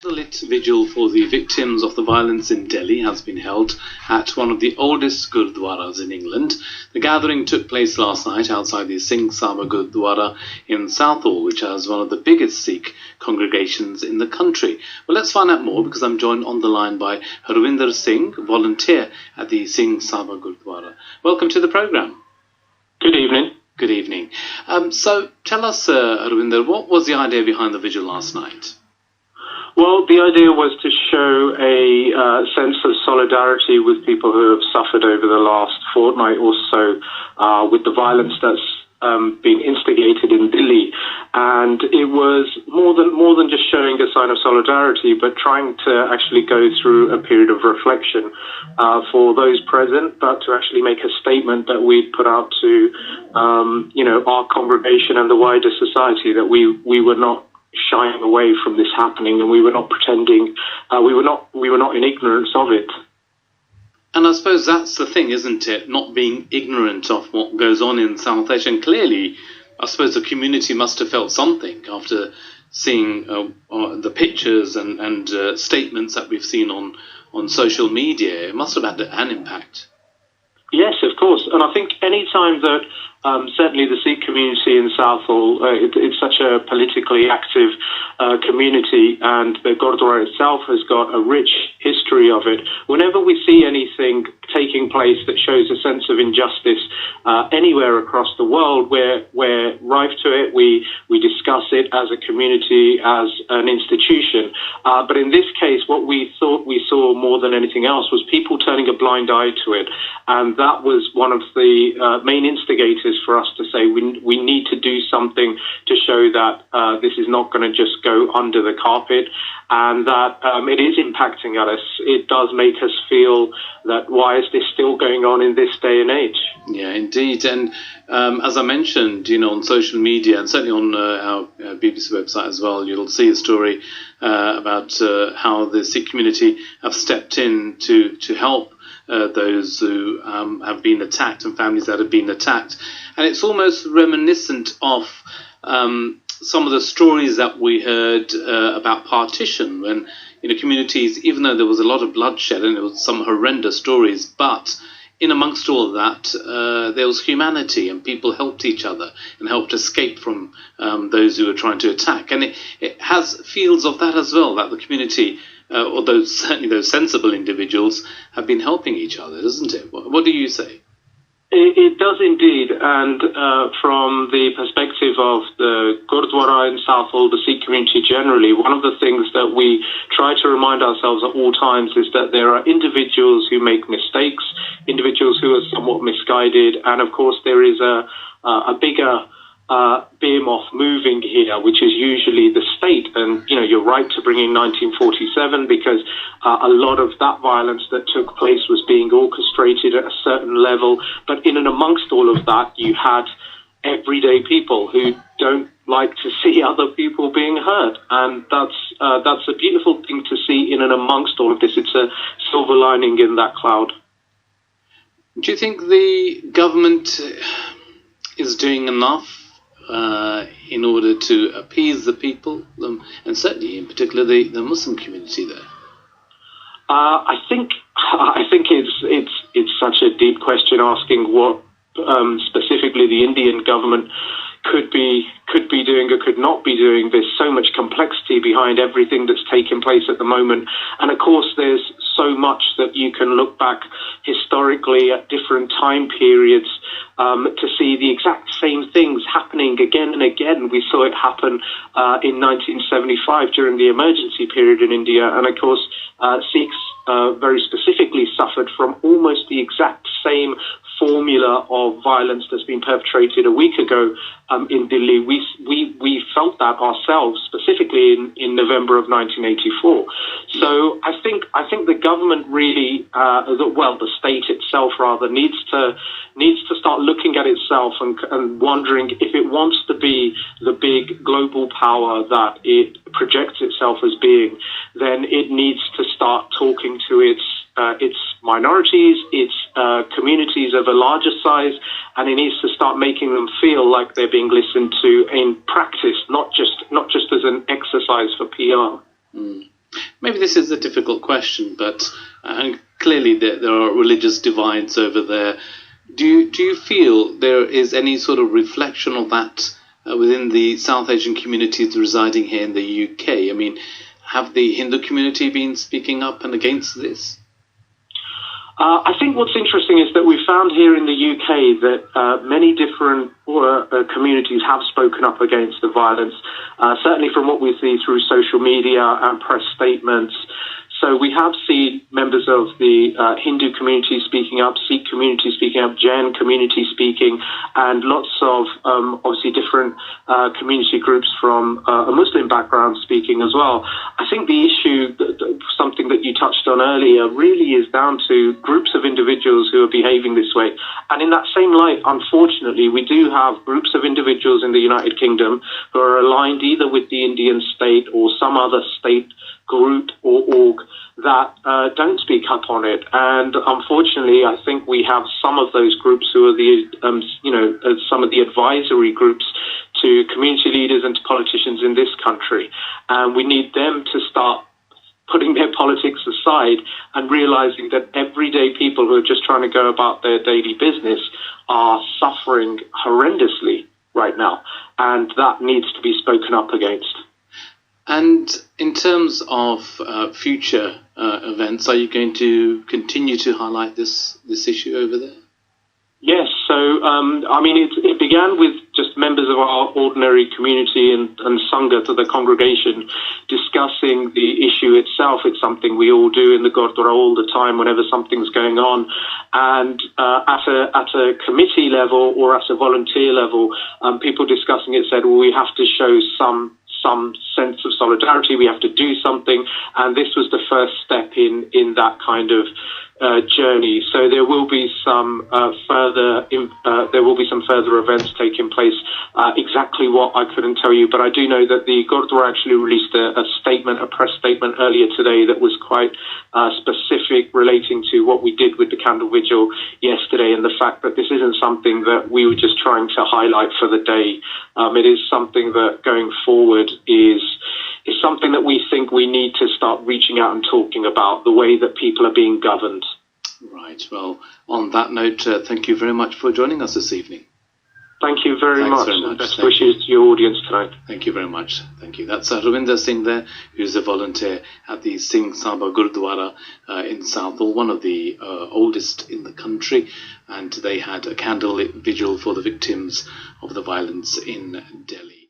Candlelight Vigil for the victims of the violence in Delhi has been held at one of the oldest gurdwaras in England. The gathering took place last night outside the Singh Sabha Gurdwara in Southall, which has one of the biggest Sikh congregations in the country. Well, let's find out more because I'm joined on the line by Harvinder Singh, volunteer at the Singh Sabha Gurdwara. Welcome to the programme. Good evening. Good evening. So tell us, Harvinder, what was the idea behind the vigil last night? Well, the idea was to show a sense of solidarity with people who have suffered over the last fortnight or so with the violence that's been instigated in Delhi. And it was more than just showing a sign of solidarity, but trying to actually go through a period of reflection for those present, but to actually make a statement that we'd put out to, our congregation and the wider society that we were not shying away from this happening, and we were not pretending, we were not in ignorance of it. And I suppose that's the thing, isn't it? Not being ignorant of what goes on in South Asia. And clearly, I suppose the community must have felt something after seeing the pictures and statements that we've seen on social media. It must have had an impact. Yes, of course. And I think any time that certainly the Sikh community in Southall, it's such a politically active community, and the Gurdwara itself has got a rich history of it. Whenever we see anything taking place that shows a sense of injustice anywhere across the world, we're rife to it. We discuss it as a community, as an institution. But in this case, what we thought we saw more than anything else was people turning a blind eye to it. And that was one of the main instigators for us to say we need to do something to show that this is not going to just go under the carpet, and that it is impacting us. It does make us feel that why is this still going on in this day and age? Yeah, indeed. And as I mentioned, on social media and certainly on our BBC website as well, you'll see a story about how the Sikh community have stepped in to help those who have been attacked and families that have been attacked. And it's almost reminiscent of some of the stories that we heard about partition when, communities, even though there was a lot of bloodshed and there was some horrendous stories, but in amongst all of that, there was humanity and people helped each other and helped escape from those who were trying to attack. And it has fields of that as well, that the community, or certainly those sensible individuals, have been helping each other, doesn't it? What do you say? It does indeed, and from the perspective of the Gurdwara in Southall, the Sikh community generally, one of the things that we try to remind ourselves at all times is that there are individuals who make mistakes, individuals who are somewhat misguided, and of course there is a bigger behemoth moving here, which is usually the state. And, you're right to bring in 1947 because a lot of that violence that took place was being orchestrated at a certain level. But in and amongst all of that, you had everyday people who don't like to see other people being hurt. And that's a beautiful thing to see in and amongst all of this. It's a silver lining in that cloud. Do you think the government is doing enough in order to appease the people, and certainly in particular the Muslim community there? I think it's such a deep question, asking what specifically the Indian government could be doing or could not be doing. There's so much complexity behind everything that's taking place at the moment, and of course there's so much that you can look back historically at different time periods to see the exact same things happening again and again. We saw it happen in 1975 during the emergency period in India, and of course Sikhs very specifically suffered from almost the exact same formula of violence that's been perpetrated a week ago in Delhi. We felt that ourselves, specifically in November of 1984. So I think the government really, the state itself rather, needs to start looking at itself and wondering if it wants to be the big global power that it projects itself as being, then it needs to start talking to its minorities, its communities of a larger size, and it needs to start making them feel like they're being listened to in practice, not just as an exercise for PR. maybe this is a difficult question, but clearly there are religious divides over there. Do you feel there is any sort of reflection of that within the South Asian communities residing here in the UK? I mean, have the Hindu community been speaking up and against this? I think what's interesting is that we found here in the UK that many different communities have spoken up against the violence, certainly from what we see through social media and press statements. So we have seen members of the Hindu community speaking up, Sikh community speaking up, Jain community speaking, and lots of obviously different community groups from a Muslim background speaking as well. I think the issue, something that you touched on earlier, really is down to groups of individuals who are behaving this way. And in that same light, unfortunately, we do have groups of individuals in the United Kingdom who are aligned either with the Indian state or some other state group or org that don't speak up on it. And unfortunately, I think we have some of those groups who are the, some of the advisory groups to community leaders and to politicians in this country. And we need them to start putting their politics aside and realizing that everyday people who are just trying to go about their daily business are suffering horrendously right now. And that needs to be spoken up against. And in terms of future events, are you going to continue to highlight this issue over there? Yes. So, it began with just members of our ordinary community and Sangha, to the congregation, discussing the issue itself. It's something we all do in the Gurdwara all the time whenever something's going on. And at a committee level or at a volunteer level, people discussing it said, well, we have to show some sense of solidarity. We have to do something, and this was the first step in that kind of journey. So there will be some further events taking place. Exactly what, I couldn't tell you, but I do know that the Gurdwara actually released a press statement earlier today that was quite specific, relating to what we did with the candle vigil yesterday, and the fact that this isn't something that we were just trying to highlight for the day. It is something that going forward is something that we think we need to start reaching out and talking about, the way that people are being governed. Right. Well, on that note, thank you very much for joining us this evening. Thank you very much. Best Thank wishes to your audience tonight. Thank you very much. Thank you. That's Ravinder Singh there, who's a volunteer at the Singh Sabha Gurdwara in Southall, one of the oldest in the country, and they had a candlelit vigil for the victims of the violence in Delhi.